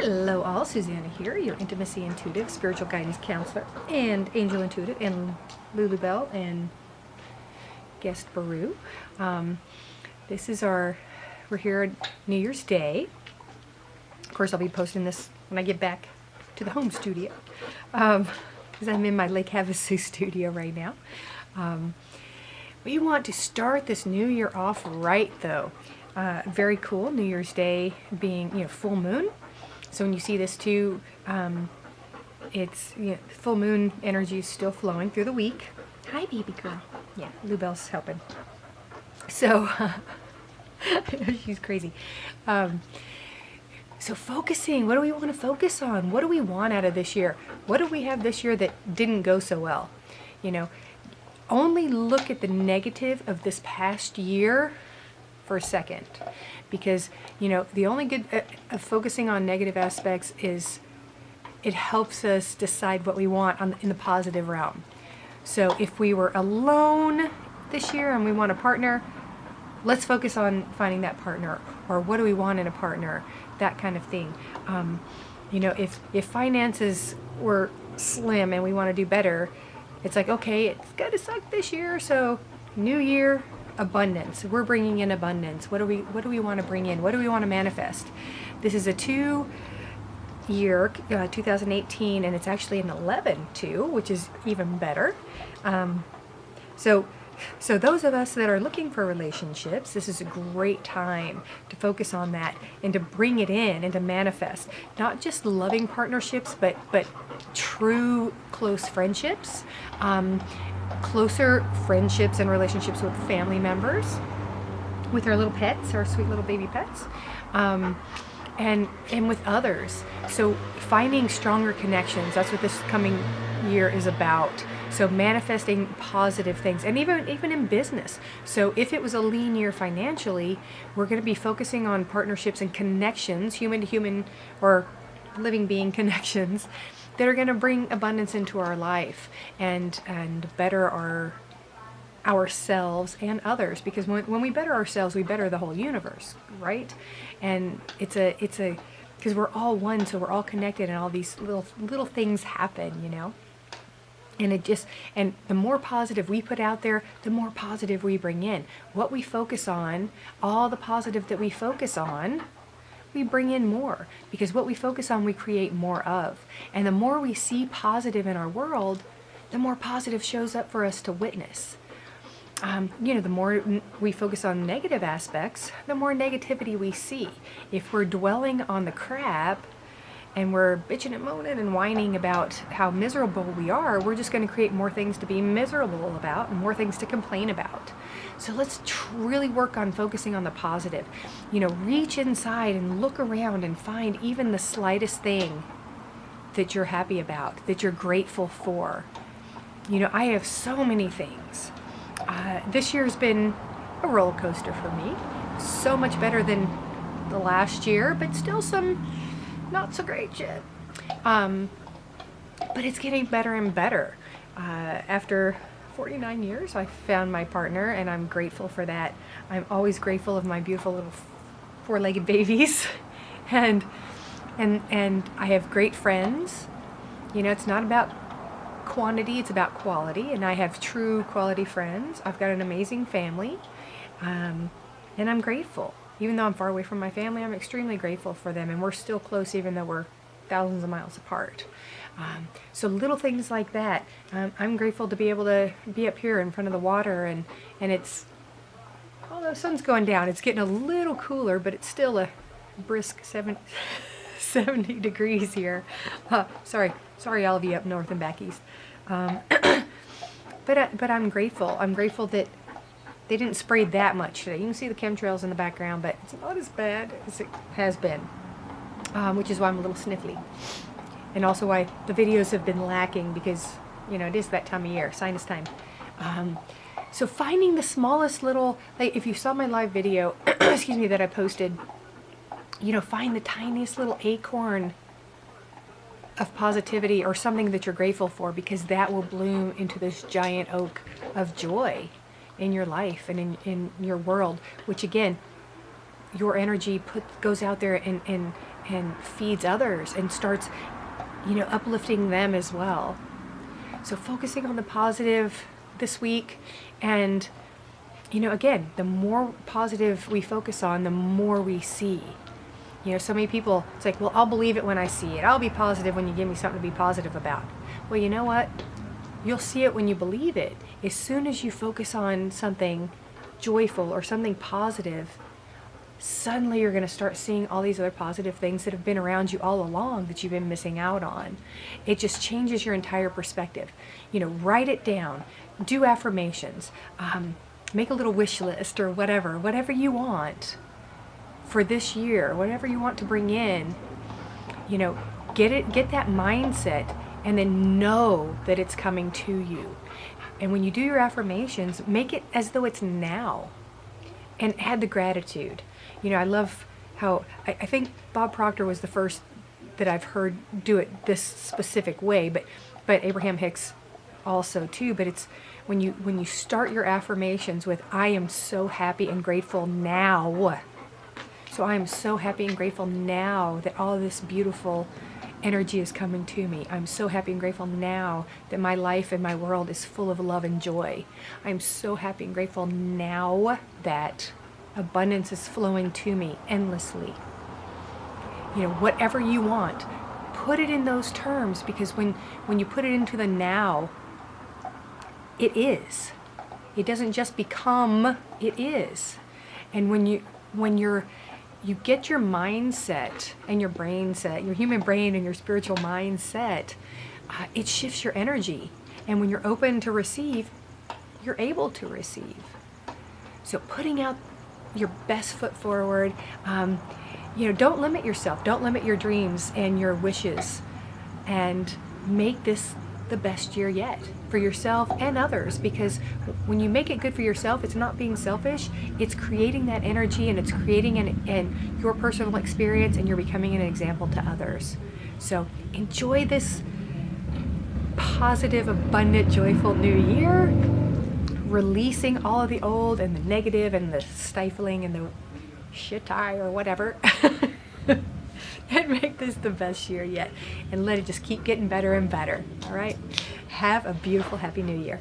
Hello all, Susanna here, your intimacy intuitive, spiritual guidance counselor, and angel intuitive, and Lulu Bell, and guest Baru. We're here on New Year's Day. Of course, I'll be posting this when I get back to the home studio, because I'm in my Lake Havasu studio right now. We want to start this new year off right, though. Very cool, New Year's Day being, full moon. So when you see this too, it's full moon energy is still flowing through the week. Hi, baby girl. Yeah, Lou Bell's helping. So she's crazy. So focusing, what do we want to focus on? What do we want out of this year? What do we have this year that didn't go so well? Only look at the negative of this past year for a second, because the only good of focusing on negative aspects is it helps us decide what we want in the positive realm. So if we were alone this year and we want a partner, let's focus on finding that partner, or what do we want in a partner, that kind of thing. If finances were slim and we want to do better, it's like, okay, it's gonna suck this year, so new year, abundance. We're bringing in abundance. What do we want to bring in? What do we want to manifest? This is a 2-year, 2018, and it's actually an 11 too, which is even better. So those of us that are looking for relationships, this is a great time to focus on that and to bring it in and to manifest not just loving partnerships, but true close friendships. Closer friendships and relationships with family members, with our little pets, our sweet little baby pets, and with others. So finding stronger connections, that's what this coming year is about. So manifesting positive things, and even in business. So if it was a lean year financially, we're going to be focusing on partnerships and connections, human to human or living being connections, that are going to bring abundance into our life and better ourselves and others. Because when we better ourselves, we better the whole universe, right? And it's because we're all one, so we're all connected, and all these little things happen, And and the more positive we put out there, the more positive we bring in. What we focus on, all the positive that we focus on, we bring in more, because what we focus on, we create more of. And the more we see positive in our world, the more positive shows up for us to witness. The more we focus on negative aspects, the more negativity we see. If we're dwelling on the crap and we're bitching and moaning and whining about how miserable we are, we're just going to create more things to be miserable about and more things to complain about. So let's really work on focusing on the positive. Reach inside and look around and find even the slightest thing that you're happy about, that you're grateful for. I have so many things. This year's been a roller coaster for me. So much better than the last year, but still some not so great shit. But it's getting better and better. After 49 years, I found my partner, and I'm grateful for that. I'm always grateful of my beautiful little 4-legged babies, and I have great friends. It's not about quantity, it's about quality, and I have true quality friends. I've got an amazing family, and I'm grateful. Even though I'm far away from my family, I'm extremely grateful for them, and we're still close even though we're thousands of miles apart. So little things like that. I'm grateful to be able to be up here in front of the water, and it's, although the sun's going down, it's getting a little cooler, but it's still a brisk 70 degrees here. Sorry all of you up north and back east. But I'm grateful. I'm grateful that they didn't spray that much today. You can see the chemtrails in the background, but it's not as bad as it has been, which is why I'm a little sniffly. And also why the videos have been lacking, because, it is that time of year, sinus time. So finding the smallest little, like if you saw my live video, excuse me, that I posted, find the tiniest little acorn of positivity or something that you're grateful for, because that will bloom into this giant oak of joy in your life and in your world, which again, your energy goes out there and and feeds others and starts, uplifting them as well. So focusing on the positive this week, and again, the more positive we focus on, the more we see. So many people, it's like, well, I'll believe it when I see it. I'll be positive when you give me something to be positive about. Well, you know what? You'll see it when you believe it. As soon as you focus on something joyful or something positive, suddenly you're going to start seeing all these other positive things that have been around you all along that you've been missing out on. It just changes your entire perspective. Write it down, do affirmations, make a little wish list or whatever you want for this year, whatever you want to bring in. Get that mindset, and then know that it's coming to you. And when you do your affirmations, make it as though it's now, and add the gratitude. I love how, I think Bob Proctor was the first that I've heard do it this specific way, but Abraham Hicks also too. But it's when you start your affirmations with, I am so happy and grateful now. So I am so happy and grateful now that all of this beautiful energy is coming to me. I'm so happy and grateful now that my life and my world is full of love and joy. I'm so happy and grateful now that abundance is flowing to me endlessly. Whatever you want, put it in those terms, because when you put it into the now, it is. It doesn't just become, it is. And when you get your mindset and your brain set, your human brain and your spiritual mindset, it shifts your energy. And when you're open to receive, you're able to receive. So putting out your best foot forward. Don't limit yourself. Don't limit your dreams and your wishes. And make this the best year yet for yourself and others, because when you make it good for yourself, it's not being selfish. It's creating that energy, and it's creating your personal experience, and you're becoming an example to others. So enjoy this positive, abundant, joyful new year, releasing all of the old and the negative and the stifling and the shit-eye or whatever. And make this the best year yet, and let it just keep getting better and better. All right? Have a beautiful, happy new year.